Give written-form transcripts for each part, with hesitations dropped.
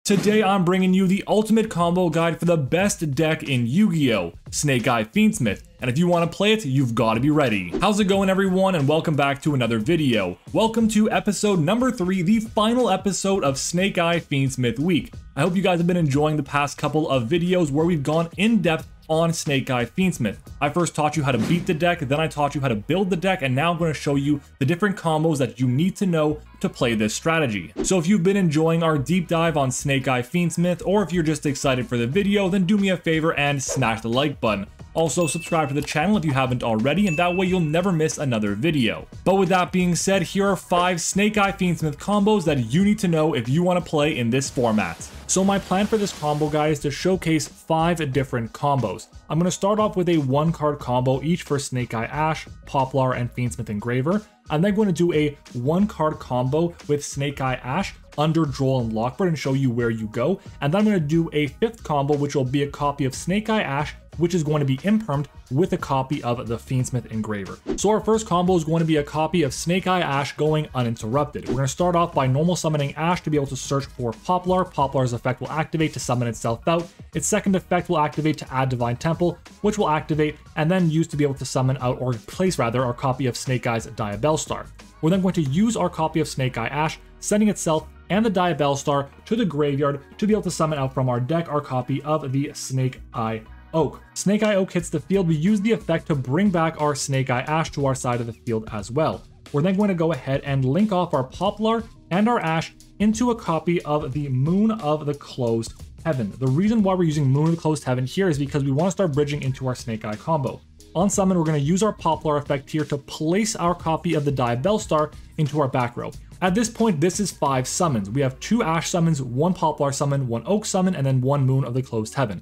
Today I'm bringing you the ultimate combo guide for the best deck in Yu-Gi-Oh! Snake Eye Fiendsmith, and if you want to play it, you've got to be ready. How's it going everyone, and welcome back to another video. Welcome to episode number 3, the final episode of Snake Eye Fiendsmith Week. I hope you guys have been enjoying the past couple of videos where we've gone in depth on Snake Eye Fiendsmith. I first taught you how to beat the deck, then I taught you how to build the deck, and now I'm going to show you the different combos that you need to know to play this strategy. So if you've been enjoying our deep dive on Snake Eye Fiendsmith, or if you're just excited for the video, then do me a favor and smash the like button. Also, subscribe to the channel if you haven't already, and that way you'll never miss another video. But with that being said, here are 5 Snake Eye Fiendsmith combos that you need to know if you want to play in this format. So my plan for this combo guide is to showcase 5 different combos. I'm going to start off with a 1-card combo each for Snake Eye Ash, Poplar, and Fiendsmith Engraver. I'm then going to do a 1-card combo with Snake Eye Ash, Under, Droll, and Lockbird and show you where you go. And then I'm going to do a 5th combo, which will be a copy of Snake Eye Ash, which is going to be impermed with a copy of the Fiendsmith Engraver. So our first combo is going to be a copy of Snake Eye Ash going uninterrupted. We're going to start off by normal summoning Ash to be able to search for Poplar. Poplar's effect will activate to summon itself out. Its second effect will activate to add Divine Temple, which will activate and then use to be able to summon out, or place rather, our copy of Snake Eye's Diabellstar. We're then going to use our copy of Snake Eye Ash, sending itself and the Diabellstar to the graveyard to be able to summon out from our deck our copy of the Snake Eye Oak. Snake Eye Oak hits the field. We use the effect to bring back our Snake Eye Ash to our side of the field as well. We're then going to go ahead and link off our Poplar and our Ash into a copy of the Moon of the Closed Heaven. The reason why we're using Moon of the Closed Heaven here is because we want to start bridging into our Snake Eye combo. On summon, we're going to use our Poplar effect here to place our copy of the Diabellstar into our back row. At this point, this is 5 summons. We have 2 Ash summons, 1 Poplar summon, 1 Oak summon, and then 1 Moon of the Closed Heaven.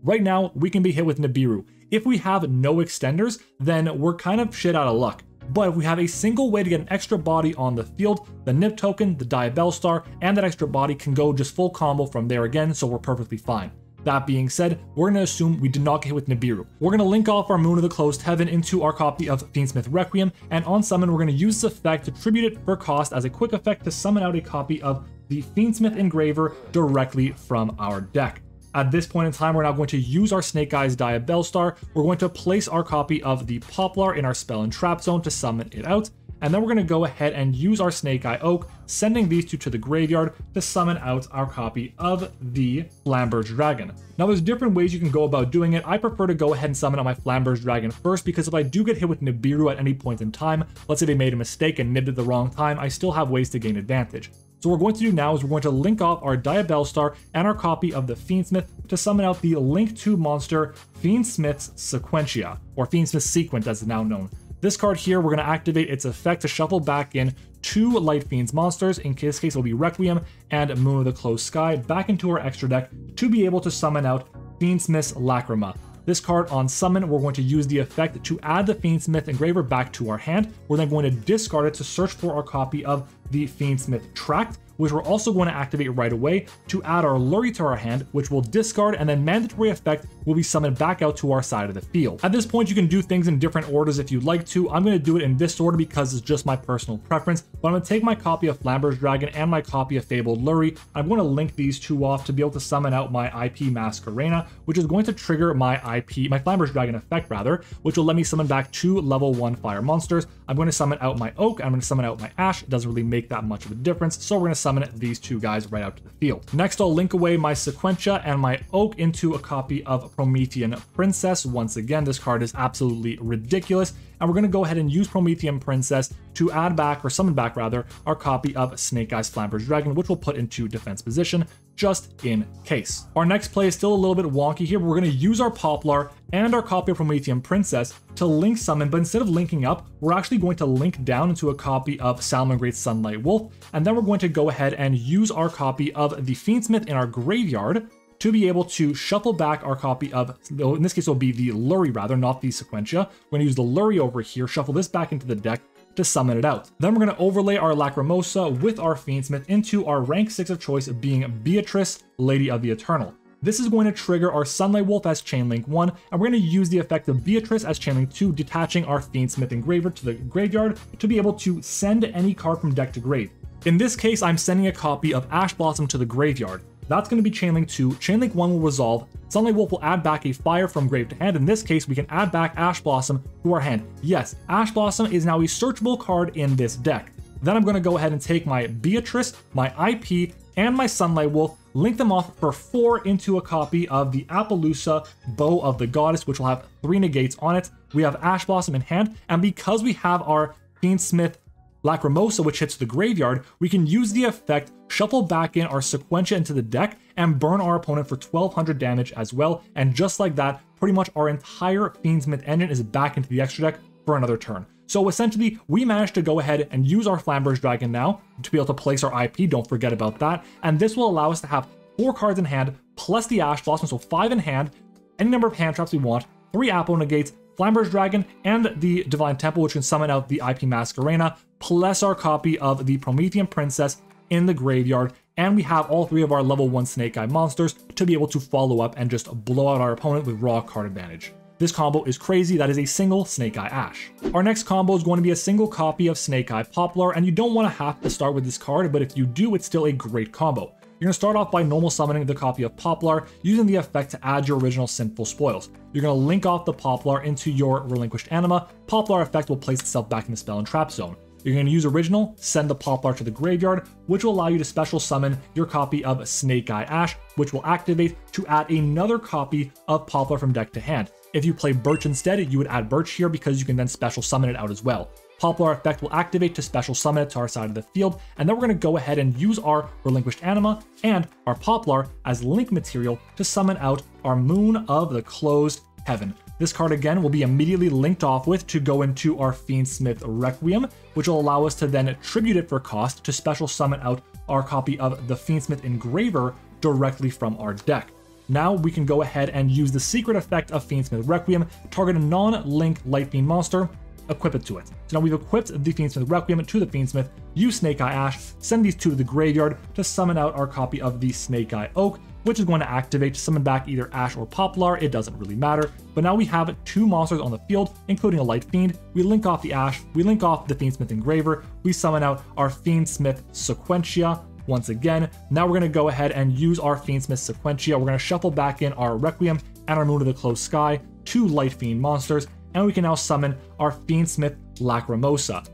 Right now, we can be hit with Nibiru. If we have no extenders, then we're kind of shit out of luck. But if we have a single way to get an extra body on the field, the Nib token, the Diabellstar, and that extra body can go just full combo from there again, so we're perfectly fine. That being said, we're going to assume we did not get hit with Nibiru. We're going to link off our Moon of the Closed Heaven into our copy of Fiendsmith Requiem, and on summon, we're going to use this effect to tribute it for cost as a quick effect to summon out a copy of the Fiendsmith Engraver directly from our deck. At this point in time, we're now going to use our Snake Eye's Diabellstar. We're going to place our copy of the Poplar in our Spell and Trap Zone to summon it out. And then we're going to go ahead and use our Snake Eye Oak, sending these 2 to the graveyard to summon out our copy of the Flamberge Dragon. Now there's different ways you can go about doing it. I prefer to go ahead and summon out my Flamberge Dragon first, because if I do get hit with Nibiru at any point in time, let's say they made a mistake and nibbed at the wrong time, I still have ways to gain advantage. So what we're going to do now is we're going to link off our Diabellstar and our copy of the Fiendsmith to summon out the Link 2 monster Fiendsmith's Sequentia, or Fiendsmith's Sequent as it's now known. This card here, we're going to activate its effect to shuffle back in 2 Light Fiends monsters, in this case it'll be Requiem and Moon of the Closed Sky, back into our extra deck to be able to summon out Fiendsmith's Lacrima. This card on summon, we're going to use the effect to add the Fiendsmith Engraver back to our hand. We're then going to discard it to search for our copy of the Fiendsmith Tract, which we're also going to activate right away to add our Lurry to our hand, which will discard, and then mandatory effect will be summoned back out to our side of the field. At this point, you can do things in different orders if you'd like to. I'm going to do it in this order because it's just my personal preference, but I'm going to take my copy of Flamberge Dragon and my copy of Fabled Lurry. I'm going to link these 2 off to be able to summon out my IP Masquerena, which is going to trigger my Flamberge Dragon effect rather, which will let me summon back 2 level 1 fire monsters. I'm going to summon out my Oak, I'm going to summon out my Ash. It doesn't really make that much of a difference, so we're going to summon these 2 guys right out to the field. Next, I'll link away my Sequentia and my Oak into a copy of Promethean Princess. Once again, this card is absolutely ridiculous, and we're going to go ahead and use Promethean Princess to add back, or summon back rather, our copy of Snake Eye's Flamberge Dragon, which we'll put into defense position just in case. Our next play is still a little bit wonky here, but we're going to use our Poplar and our copy of Promethean Princess to link summon, but instead of linking up, we're actually going to link down into a copy of Salamangreat's Sunlight Wolf, and then we're going to go ahead and use our copy of the Fiendsmith in our graveyard to be able to shuffle back our copy of, in this case it'll be the Lurry rather, not the Sequentia. We're going to use the Lurry over here, shuffle this back into the deck to summon it out. Then we're going to overlay our Lacrimosa with our Fiendsmith into our rank 6 of choice, being Beatrice, Lady of the Eternal. This is going to trigger our Sunlight Wolf as Chainlink 1, and we're going to use the effect of Beatrice as Chainlink 2, detaching our Fiendsmith Engraver to the graveyard to be able to send any card from deck to grave. In this case, I'm sending a copy of Ash Blossom to the graveyard. That's going to be Chainlink 2. Chainlink 1 will resolve. Sunlight Wolf will add back a fire from grave to hand. In this case, we can add back Ash Blossom to our hand. Yes, Ash Blossom is now a searchable card in this deck. Then I'm going to go ahead and take my Beatrice, my IP, and my Sunlight Wolf, link them off for 4 into a copy of the Appaloosa Bow of the Goddess, which will have 3 negates on it. We have Ash Blossom in hand, and because we have our Fiendsmith Lacrimosa, which hits the graveyard, we can use the effect, shuffle back in our Sequentia into the deck, and burn our opponent for 1200 damage as well. And just like that, pretty much our entire Fiendsmith engine is back into the extra deck for another turn. So essentially, we managed to go ahead and use our Flamberge Dragon now to be able to place our IP, don't forget about that. And this will allow us to have 4 cards in hand, plus the Ash Blossom, so 5 in hand, any number of hand traps we want, 3 Apple Negates, Flamberge Dragon, and the Divine Temple, which can summon out the IP Masquerena, plus our copy of the Promethean Princess in the graveyard. And we have all 3 of our level 1 Snake Eye monsters to be able to follow up and just blow out our opponent with raw card advantage. This combo is crazy. That is a single Snake Eye Ash. Our next combo is going to be a single copy of Snake Eye Poplar, and you don't want to have to start with this card, but if you do, it's still a great combo. You're going to start off by normal summoning the copy of Poplar, using the effect to add your original Sinful Spoils. You're going to link off the Poplar into your Relinquished Anima. Poplar effect will place itself back in the spell and trap zone. You're going to use original, send the Poplar to the graveyard, which will allow you to special summon your copy of Snake Eye Ash, which will activate to add another copy of Poplar from deck to hand. If you play Birch instead, you would add Birch here because you can then special summon it out as well. Poplar effect will activate to special summon it to our side of the field, and then we're going to go ahead and use our Relinquished Anima and our Poplar as link material to summon out our Moon of the Closed Heaven. This card again will be immediately linked off with to go into our Fiendsmith Requiem, which will allow us to then tribute it for cost to special summon out our copy of the Fiendsmith Engraver directly from our deck. Now we can go ahead and use the secret effect of Fiendsmith Requiem, target a non-link Light Fiend monster, equip it to it. So now we've equipped the Fiendsmith Requiem to the Fiendsmith, use Snake Eye Ash, send these 2 to the graveyard to summon out our copy of the Snake Eye Oak, which is going to activate to summon back either Ash or Poplar, it doesn't really matter. But now we have 2 monsters on the field, including a Light Fiend. We link off the Ash, we link off the Fiendsmith Engraver, we summon out our Fiendsmith Sequentia. Once again, now we're going to go ahead and use our Fiendsmith Sequentia. We're going to shuffle back in our Requiem and our Moon of the Closed Sky, 2 Light Fiend monsters, and we can now summon our Fiendsmith Lacrimosa.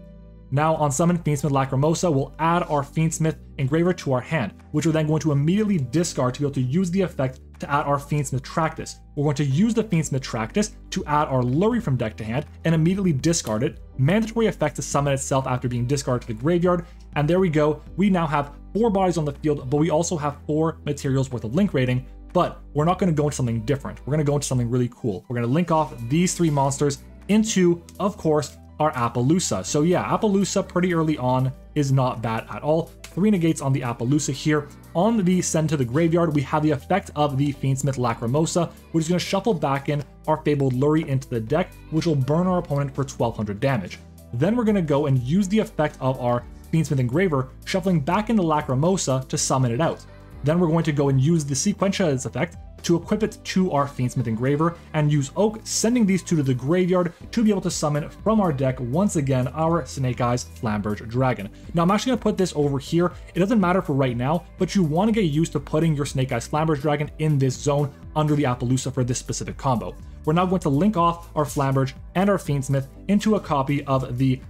Now on summon Fiendsmith Lacrimosa, we'll add our Fiendsmith Engraver to our hand, which we're then going to immediately discard to be able to use the effect to add our Fiendsmith Tractus. We're going to use the Fiendsmith Tractus to add our Lurry from deck to hand and immediately discard it. Mandatory effect to summon itself after being discarded to the graveyard. And there we go. We now have 4 bodies on the field, but we also have 4 materials worth of link rating. But we're not going to go into something different. We're going to go into something really cool. We're going to link off these 3 monsters into, of course, our Appaloosa. So yeah, Appaloosa pretty early on is not bad at all. 3 negates on the Appaloosa here. On the send to the graveyard, we have the effect of the Fiendsmith Lacrimosa, which is going to shuffle back in our Fabled Lurry into the deck, which will burn our opponent for 1200 damage. Then we're going to go and use the effect of our Fiendsmith Engraver, shuffling back into Lacrimosa to summon it out. Then we're going to go and use the Sequentia as effect to equip it to our Fiendsmith Engraver and use Oak, sending these 2 to the graveyard to be able to summon from our deck once again our Snake Eyes Flamberge Dragon. Now I'm actually going to put this over here. It doesn't matter for right now, but you want to get used to putting your Snake Eyes Flamberge Dragon in this zone under the Appaloosa for this specific combo. We're now going to link off our Flamberge and our Fiendsmith into a copy of the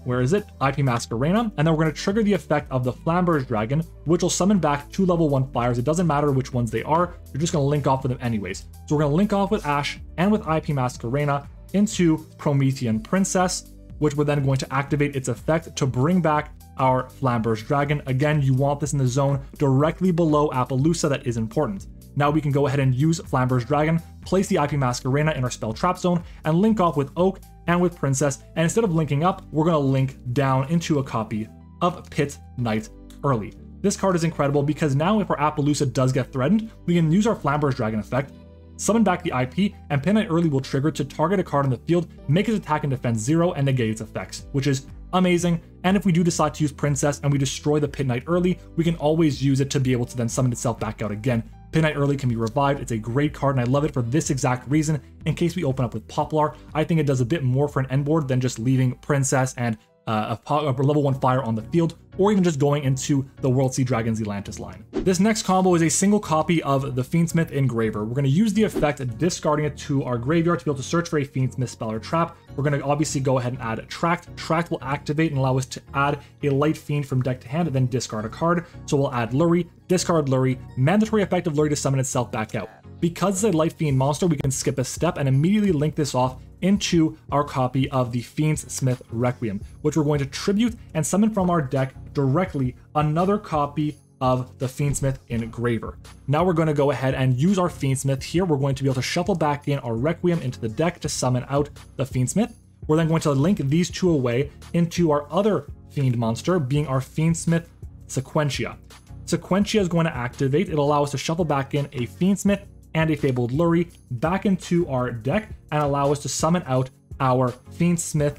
IP Masquerena, and then we're going to trigger the effect of the Flamberge Dragon, which will summon back 2 level 1 fires. It doesn't matter which ones they are, you're just going to link off with them anyways. So we're going to link off with Ash and with IP Masquerena into Promethean Princess, which we're then going to activate its effect to bring back our Flamberge Dragon. Again, you want this in the zone directly below Appaloosa. That is important. Now we can go ahead and use Flamberge Dragon, place the IP Masquerena in our spell trap zone, and link off with Oak and with Princess. And instead of linking up, we're going to link down into a copy of Pit Knight early. This card is incredible because now if our Appaloosa does get threatened, we can use our Flamberge Dragon effect, summon back the IP, and Pit Knight early will trigger to target a card on the field, make its attack and defense 0, and negate its effects, which is amazing. And if we do decide to use Princess and we destroy the Pit Knight early, we can always use it to be able to then summon itself back out again. Pit Knight early can be revived. It's a great card, and I love it for this exact reason. In case we open up with Poplar, I think it does a bit more for an end board than just leaving Princess and a level 1 fire on the field, or even just going into the World Sea Dragons Atlantis line. This next combo is a single copy of the Fiendsmith Engraver. We're going to use the effect discarding it to our graveyard to be able to search for a Fiendsmith spell or trap. We're going to obviously go ahead and add Tract. Tract will activate and allow us to add a Light Fiend from deck to hand and then discard a card. So we'll add Lurry, discard Lurry, mandatory effect of Lurry to summon itself back out. Because it's a Light Fiend monster, we can skip a step and immediately link this off into our copy of the Fiendsmith Requiem, which we're going to tribute and summon from our deck directly another copy of the Fiendsmith Engraver. Now we're going to go ahead and use our Fiendsmith here. We're going to be able to shuffle back in our Requiem into the deck to summon out the Fiendsmith. We're then going to link these two away into our other Fiend monster, being our Fiendsmith Sequentia. Sequentia is going to activate. It'll allow us to shuffle back in a Fiendsmith and a Fabled Lurry back into our deck and allow us to summon out our Fiendsmith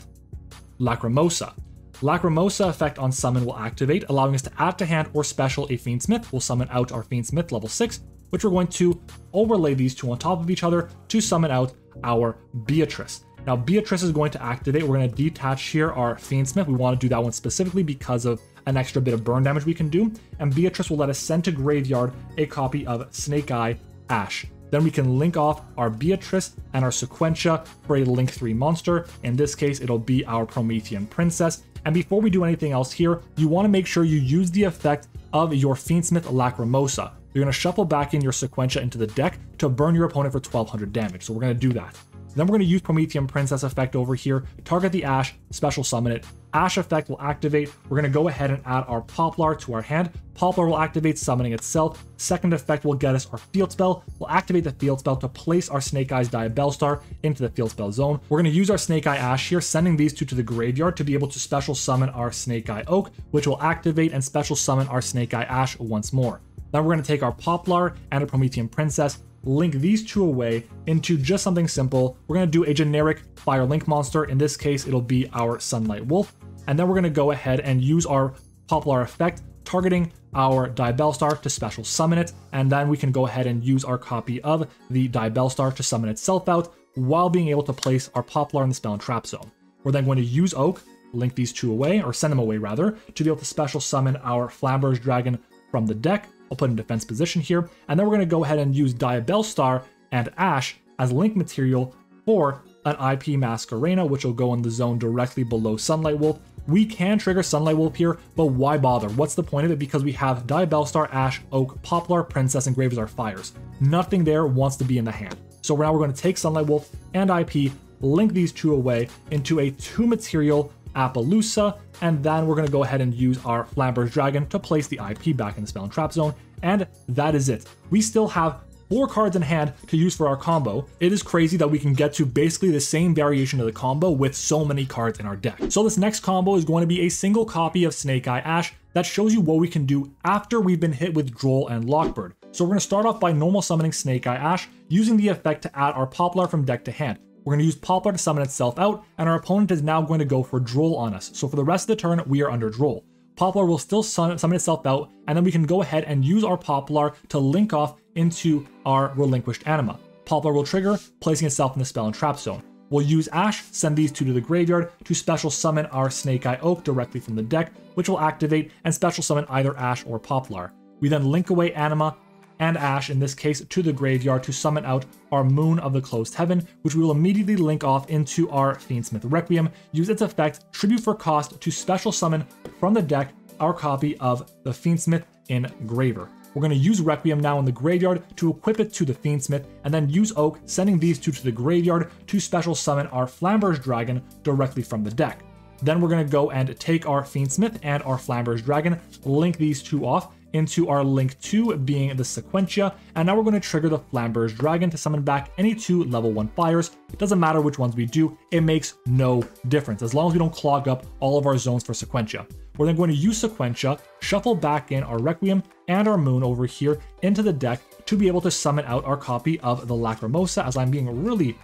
Lacrimosa. Lacrimosa effect on summon will activate, allowing us to add to hand or special a Fiendsmith. We'll summon out our Fiendsmith level 6, which we're going to overlay these two on top of each other to summon out our Beatrice. Now Beatrice is going to activate. We're going to detach here our Fiendsmith. We want to do that one specifically because of an extra bit of burn damage we can do. And Beatrice will let us send to graveyard a copy of Snake Eye Ash. Then we can link off our Beatrice and our Sequentia for a Link 3 monster. In this case, it'll be our Promethean Princess. And before we do anything else here, you want to make sure you use the effect of your Fiendsmith Lacrimosa. You're going to shuffle back in your Sequentia into the deck to burn your opponent for 1200 damage. So we're going to do that. Then we're going to use Promethean Princess effect over here, target the Ash, special summon it. Ash effect will activate. We're going to go ahead and add our Poplar to our hand. Poplar will activate, summoning itself. Second effect will get us our Field Spell. We'll activate the Field Spell to place our Snake Eyes Diabellstar into the Field Spell zone. We're going to use our Snake Eye Ash here, sending these two to the graveyard to be able to special summon our Snake Eye Oak, which will activate and special summon our Snake Eye Ash once more. Then we're going to take our Poplar and a Promethean Princess, link these two away into just something simple. We're going to do a generic Fire Link monster. In this case, it'll be our Sunlight Wolf. And then we're going to go ahead and use our Poplar effect, targeting our Diabellstar to special summon it. And then we can go ahead and use our copy of the Diabellstar to summon itself out while being able to place our Poplar in the spell and trap zone. We're then going to use Oak, link these two away, or send them away rather, to be able to special summon our Flamberge Dragon from the deck. I'll put in defense position here, and then we're going to go ahead and use Diabellstar and Ash as link material for an IP Masquerena, which will go in the zone directly below Sunlight Wolf. We can trigger Sunlight Wolf here, but why bother? What's the point of it? Because we have Diabellstar, Ash, Oak, Poplar, Princess, and Graves are fires. Nothing there wants to be in the hand. So now we're going to take Sunlight Wolf and IP, link these two away into a 2-material Appaloosa, and then we're going to go ahead and use our Flamberge Dragon to place the IP back in the spell and trap zone, and that is it. We still have 4 cards in hand to use for our combo. It is crazy that we can get to basically the same variation of the combo with so many cards in our deck. So this next combo is going to be a single copy of Snake Eye Ash that shows you what we can do after we've been hit with Droll and Lockbird. So we're going to start off by normal summoning Snake Eye Ash, using the effect to add our Poplar from deck to hand. We're going to use Poplar to summon itself out, and our opponent is now going to go for Droll on us. So for the rest of the turn, we are under Droll. Poplar will still summon itself out, and then we can go ahead and use our Poplar to link off into our Relinquished Anima. Poplar will trigger, placing itself in the spell and trap zone. We'll use Ash, send these two to the graveyard to special summon our Snake Eye Oak directly from the deck, which will activate and special summon either Ash or Poplar. We then link away Anima and Ash, in this case, to the graveyard to summon out our Moon of the Closed Heaven, which we will immediately link off into our Fiendsmith Requiem, use its effect, tribute for cost, to special summon from the deck our copy of the Fiendsmith Engraver. We're going to use Requiem now in the graveyard to equip it to the Fiendsmith, and then use Oak, sending these two to the graveyard to special summon our Flamberge Dragon directly from the deck. Then we're going to go and take our Fiendsmith and our Flamberge Dragon, link these two off into our Link 2 being the Sequentia, and now we're going to trigger the Flamberge Dragon to summon back any 2 level 1 fires. It doesn't matter which ones we do, it makes no difference, as long as we don't clog up all of our zones for Sequentia. We're then going to use Sequentia, shuffle back in our Requiem and our Moon over here into the deck to be able to summon out our copy of the Lacrimosa, as I'm being really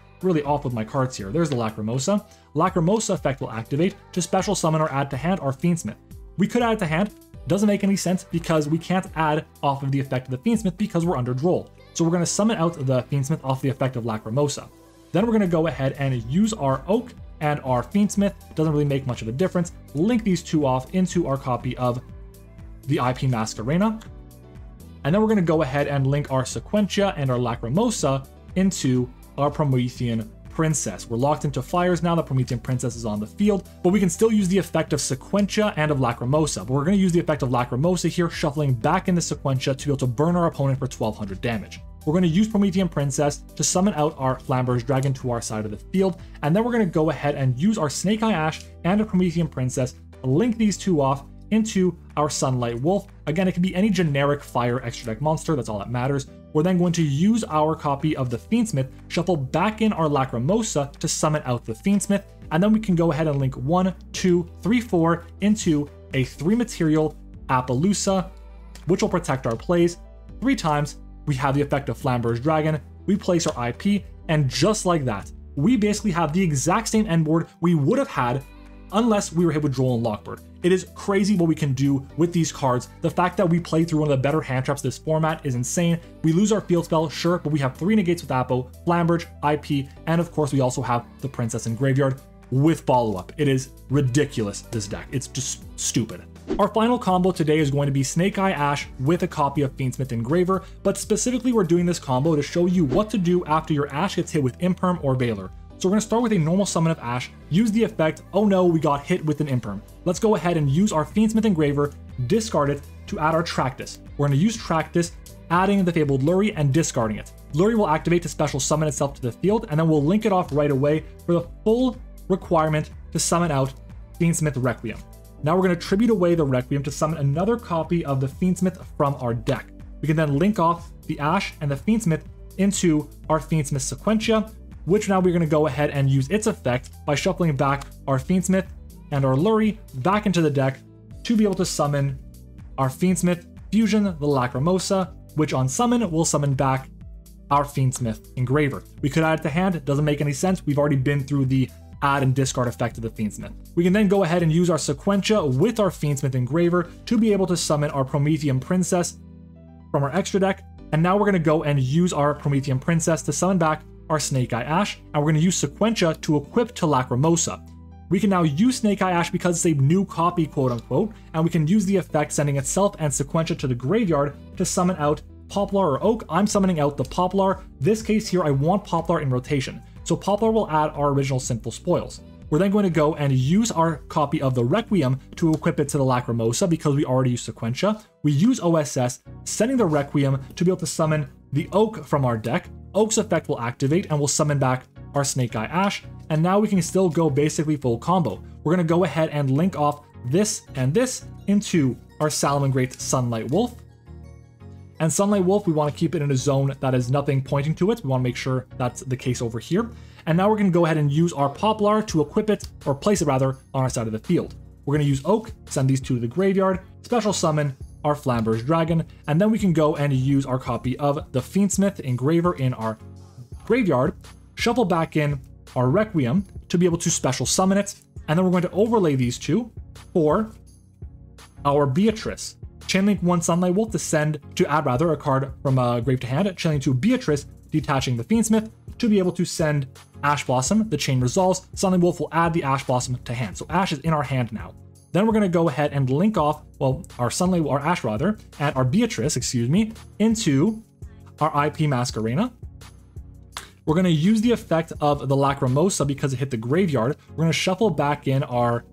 off with my cards here. There's the Lacrimosa. Lacrimosa effect will activate to special summon or add to hand our Fiendsmith. We could add it to hand, doesn't make any sense because we can't add off of the effect of the Fiendsmith because we're under Droll. So we're going to summon out the Fiendsmith off the effect of Lacrimosa. Then we're going to go ahead and use our Oak and our Fiendsmith. Doesn't really make much of a difference. Link these two off into our copy of the IP Masquerena. And then we're going to go ahead and link our Sequentia and our Lacrimosa into our Promethean Princess. We're locked into fires now. The Promethean Princess is on the field, but we can still use the effect of Sequentia and of Lacrimosa. But we're going to use the effect of Lacrimosa here, shuffling back into Sequentia to be able to burn our opponent for 1200 damage. We're going to use Promethean Princess to summon out our Flamberge Dragon to our side of the field, and then we're going to go ahead and use our Snake Eye Ash and a Promethean Princess to link these two off into our Sunlight Wolf. Again, it can be any generic fire extra deck monster, that's all that matters. We're then going to use our copy of the Fiendsmith, shuffle back in our Lacrimosa to summon out the Fiendsmith, and then we can go ahead and link 1, 2, 3, 4 into a 3-material Appaloosa, which will protect our plays 3 times. We have the effect of Flamberge Dragon, we place our IP, and just like that, we basically have the exact same end board we would have had unless we were hit with Droll and Lockbird. It is crazy what we can do with these cards. The fact that we play through one of the better hand traps this format is insane. We lose our field spell, sure, but we have 3 negates with Appo, Flamberge, IP, and of course we also have the Princess in Graveyard with follow-up. It is ridiculous, this deck. It's just stupid. Our final combo today is going to be Snake Eye Ash with a copy of Fiendsmith Engraver, but specifically we're doing this combo to show you what to do after your Ash gets hit with Imperm or Veiler. So we're going to start with a normal summon of Ash, use the effect, oh no, we got hit with an Imperm. Let's go ahead and use our Fiendsmith Engraver, discard it to add our Tractus. We're going to use Tractus, adding the Fabled Lurry and discarding it. Lurry will activate to special summon itself to the field, and then we'll link it off right away for the full requirement to summon out Fiendsmith Requiem. Now we're going to tribute away the Requiem to summon another copy of the Fiendsmith from our deck. We can then link off the Ash and the Fiendsmith into our Fiendsmith Sequentia, which now we're going to go ahead and use its effect by shuffling back our Fiendsmith and our Lurry back into the deck to be able to summon our Fiendsmith Fusion, the Lacrimosa, which on summon will summon back our Fiendsmith Engraver. We could add it to hand, it doesn't make any sense. We've already been through the add and discard effect of the Fiendsmith. We can then go ahead and use our Sequentia with our Fiendsmith Engraver to be able to summon our Promethean Princess from our extra deck. And now we're going to go and use our Promethean Princess to summon back our Snake Eye Ash, and we're going to use Sequentia to equip to Lacrimosa. We can now use Snake Eye Ash because it's a new copy, quote unquote, and we can use the effect sending itself and Sequentia to the graveyard to summon out Poplar or Oak. I'm summoning out the Poplar. This case here, I want Poplar in rotation, so Poplar will add our original Sinful Spoils. We're then going to go and use our copy of the Requiem to equip it to the Lacrimosa because we already used Sequentia. We use OSS, sending the Requiem to be able to summon the Oak from our deck. Oak's effect will activate and we'll summon back our Snake Eye Ash, and now we can still go basically full combo. We're going to go ahead and link off this and this into our Salamangreat Sunlight Wolf. And Sunlight Wolf, we want to keep it in a zone that has nothing pointing to it. We want to make sure that's the case over here. And now we're going to go ahead and use our Poplar to equip it, or place it rather, on our side of the field. We're going to use Oak, send these two to the graveyard, special summon our Flamberge Dragon, and then we can go and use our copy of the Fiendsmith Engraver in our graveyard, shuffle back in our Requiem to be able to special summon it, and then we're going to overlay these two for our Beatrice. Chainlink 1 Sunlight Wolf to add a card from grave to hand, chainlink 2 Beatrice, detaching the Fiendsmith to be able to send Ash Blossom. The chain resolves, Sunlight Wolf will add the Ash Blossom to hand. So Ash is in our hand now. Then we're going to go ahead and link off, well, our Ash rather, and our Beatrice, into our IP Masquerena. We're going to use the effect of the Lacrimosa because it hit the graveyard. We're going to shuffle back in our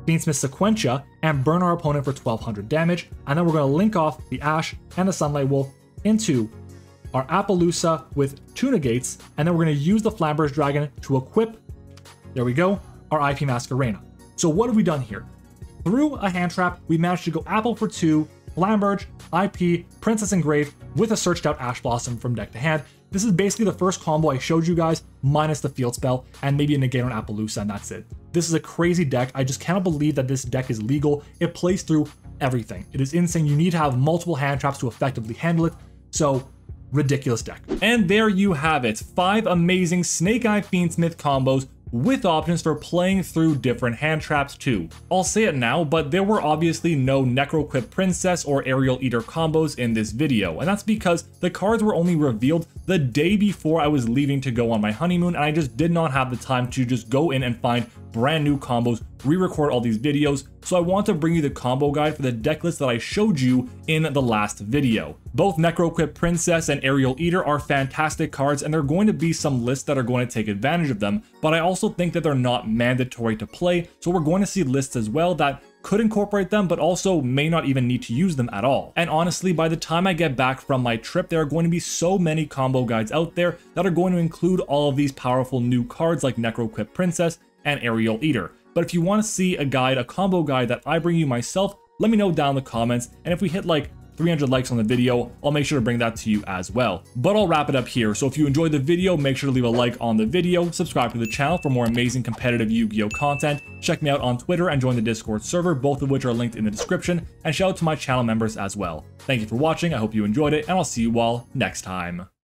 Fiendsmith Sequentia and burn our opponent for 1200 damage. And then we're going to link off the Ash and the Sunlight Wolf into our Appaloosa with 2 negates. And then we're going to use the Flamberge Dragon to equip, there we go, our IP Masquerena. So what have we done here? Through a hand trap, we managed to go Apple for 2, Flamberge, IP, Princess Engraved with a searched out Ash Blossom from deck to hand. This is basically the first combo I showed you guys, minus the field spell and maybe a negate on Appaloosa, and that's it. This is a crazy deck. I just cannot believe that this deck is legal. It plays through everything. It is insane. You need to have multiple hand traps to effectively handle it. So ridiculous deck. And there you have it. 5 amazing Snake Eye Fiendsmith combos with options for playing through different hand traps too. I'll say it now, but there were obviously no Necroquip Princess or Aerial Eater combos in this video, and that's because the cards were only revealed the day before I was leaving to go on my honeymoon, and I just did not have the time to just go in and find brand new combos, re-record all these videos, so I want to bring you the combo guide for the deck list that I showed you in the last video. Both Necroquip Princess and Aerial Eater are fantastic cards, and there are going to be some lists that are going to take advantage of them, but I also think that they're not mandatory to play, so we're going to see lists as well that could incorporate them, but also may not even need to use them at all. And honestly, by the time I get back from my trip, there are going to be so many combo guides out there that are going to include all of these powerful new cards like Necroquip Princess and Aerial Eater. But if you want to see a guide, a combo guide that I bring you myself, let me know down in the comments, and if we hit like 300 likes on the video, I'll make sure to bring that to you as well. But I'll wrap it up here, so if you enjoyed the video, make sure to leave a like on the video, subscribe to the channel for more amazing competitive Yu-Gi-Oh content, check me out on Twitter and join the Discord server, both of which are linked in the description, and shout out to my channel members as well. Thank you for watching, I hope you enjoyed it, and I'll see you all next time.